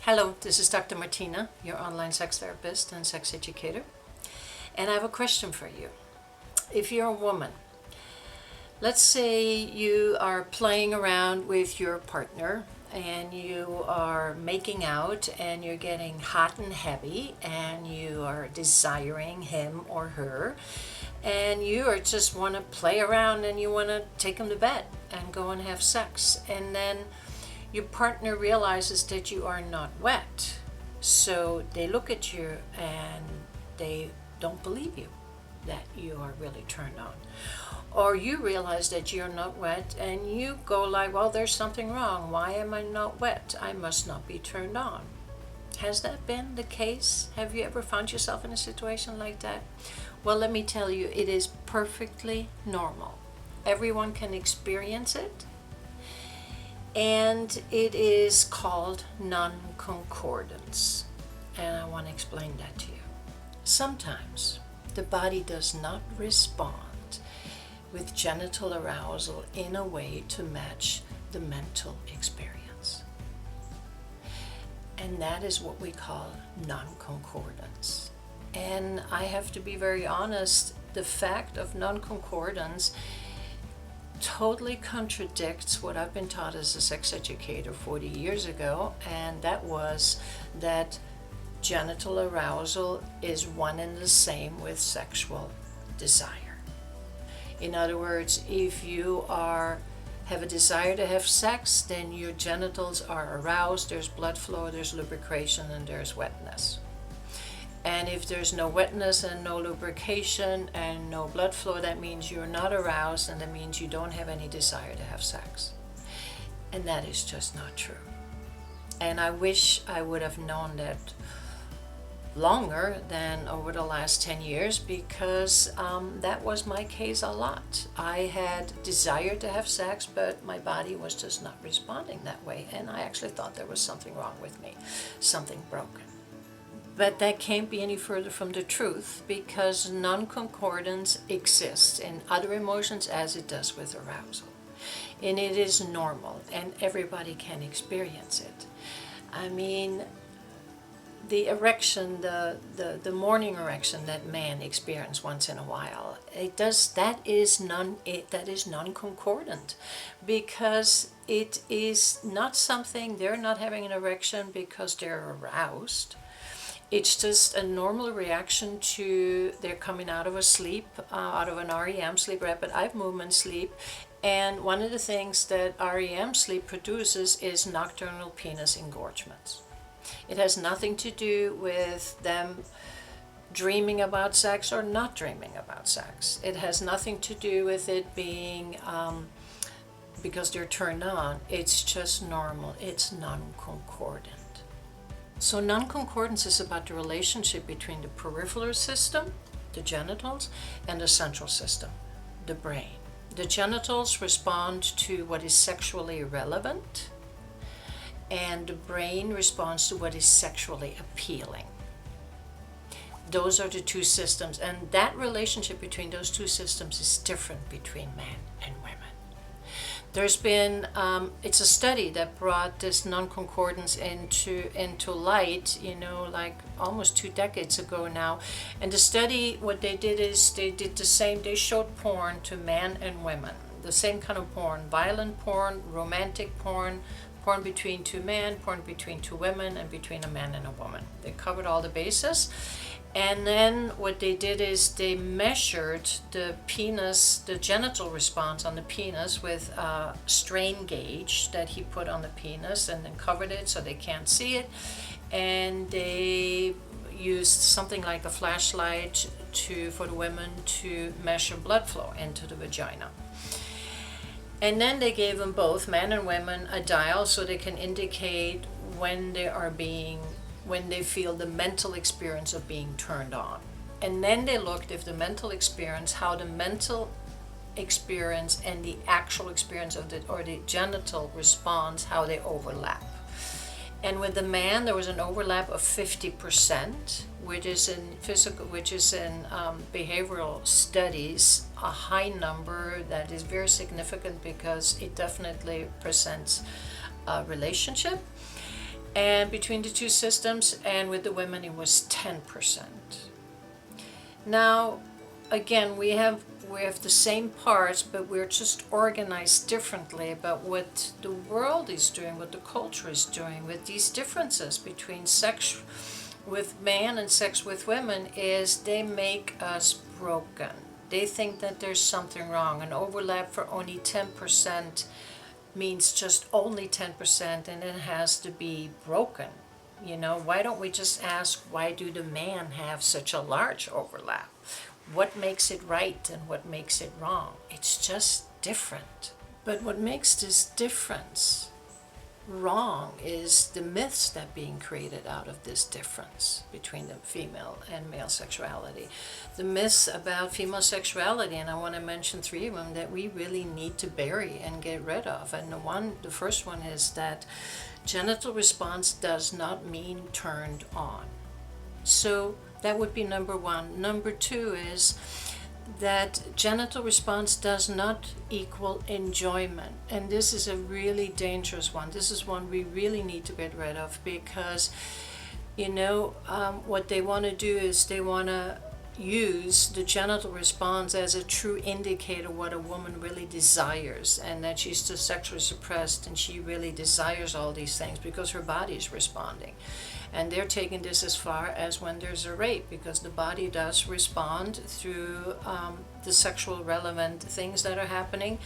Hello, this is Dr. Martina, your online sex therapist and sex educator. And I have a question for you. If you're a woman, let's say you are playing around with your partner and you are making out and you're getting hot and heavy and you are desiring him or her and you are just want to play around and you want to take him to bed and go and have sex, and then your partner realizes that you are not wet, so they look at you and they don't believe you that you are really turned on. Or you realize that you're not wet and you go like, well, there's something wrong. Why am I not wet? I must not be turned on. Has that been the case? Have you ever found yourself in a situation like that? Well, let me tell you, it is perfectly normal. Everyone can experience it. And it is called nonconcordance. And I want to explain that to you. Sometimes the body does not respond with genital arousal in a way to match the mental experience. And that is what we call nonconcordance. And I have to be very honest, the fact of nonconcordance totally contradicts what I've been taught as a sex educator 40 years ago, and that was that genital arousal is one and the same with sexual desire. In other words, if you have a desire to have sex, then your genitals are aroused, there's blood flow, there's lubrication, and there's wetness. And if there's no wetness and no lubrication and no blood flow, that means you're not aroused, and that means you don't have any desire to have sex. And that is just not true. And I wish I would have known that longer than over the last 10 years, because that was my case a lot. I had desire to have sex, but my body was just not responding that way. And I actually thought there was something wrong with me, something broken. But that can't be any further from the truth, because non-concordance exists in other emotions as it does with arousal. And it is normal, and everybody can experience it. I mean, the erection, the morning erection that men experience once in a while, that is non-concordant, because it is not something, they're not having an erection because they're aroused. It's just a normal reaction to they're coming out of a sleep, out of an REM sleep, rapid eye movement sleep. And one of the things that REM sleep produces is nocturnal penis engorgements. It has nothing to do with them dreaming about sex or not dreaming about sex. It has nothing to do with it being because they're turned on. It's just normal. It's non-concordant. So non-concordance is about the relationship between the peripheral system, the genitals, and the central system, the brain. The genitals respond to what is sexually relevant, and the brain responds to what is sexually appealing. Those are the two systems, and that relationship between those two systems is different between men and women. There's been, it's a study that brought this non-concordance into light, like almost 2 decades ago now. And the study, what they did is they did the same, they showed porn to men and women. The same kind of porn, violent porn, romantic porn, porn between two men, porn between two women, and between a man and a woman. They covered all the bases. And then what they did is they measured the penis, the genital response on the penis with a strain gauge that he put on the penis, and then covered it so they can't see it. And they used something like a flashlight for the women to measure blood flow into the vagina. And then they gave them both, men and women, a dial so they can indicate when they feel the mental experience of being turned on. And then they looked if the mental experience, how the mental experience and the actual experience of the genital response, how they overlap. And with the man, there was an overlap of 50%, which is in behavioral studies a high number that is very significant because it definitely presents a relationship. and between the two systems, and with the women it was 10%. Now, again, we have the same parts, but we're just organized differently about what the world is doing, what the culture is doing with these differences between sex with men and sex with women is they make us broken. They think that there's something wrong. An overlap for only 10% means just only 10% and it has to be broken. Why don't we just ask, why do the men have such a large overlap? What makes it right and what makes it wrong? It's just different. But what makes this difference wrong is the myths that are being created out of this difference between the female and male sexuality. The myths about female sexuality, and I want to mention 3 of them that we really need to bury and get rid of. And the first one is that genital response does not mean turned on. So that would be number 1. Number 2 is that genital response does not equal enjoyment. And this is a really dangerous one. This is one we really need to get rid of because, what they want to do is they want to use the genital response as a true indicator what a woman really desires, and that she's just sexually suppressed and she really desires all these things because her body is responding. And they're taking this as far as when there's a rape, because the body does respond through the sexual relevant things that are happening,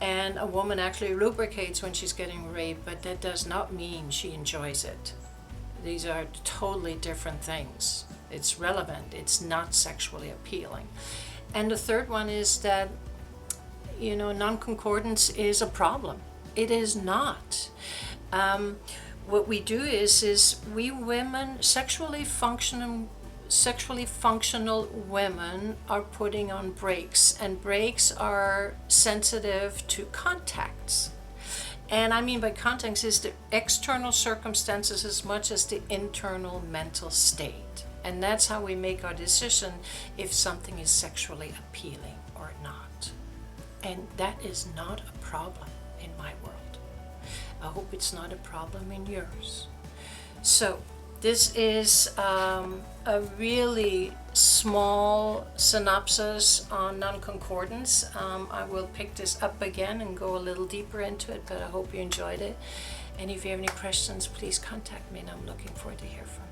and a woman actually lubricates when she's getting raped, but that does not mean she enjoys it. These are totally different things. It's relevant, it's not sexually appealing. And the third one is that, non-concordance is a problem. It is not. What we do is we women, sexually functional women are putting on brakes, and brakes are sensitive to contacts. And I mean by contacts is the external circumstances as much as the internal mental state. And that's how we make our decision if something is sexually appealing or not. And that is not a problem in my world. I hope it's not a problem in yours. So this is a really small synopsis on non-concordance. I will pick this up again and go a little deeper into it, but I hope you enjoyed it. And if you have any questions, please contact me, and I'm looking forward to hear from you.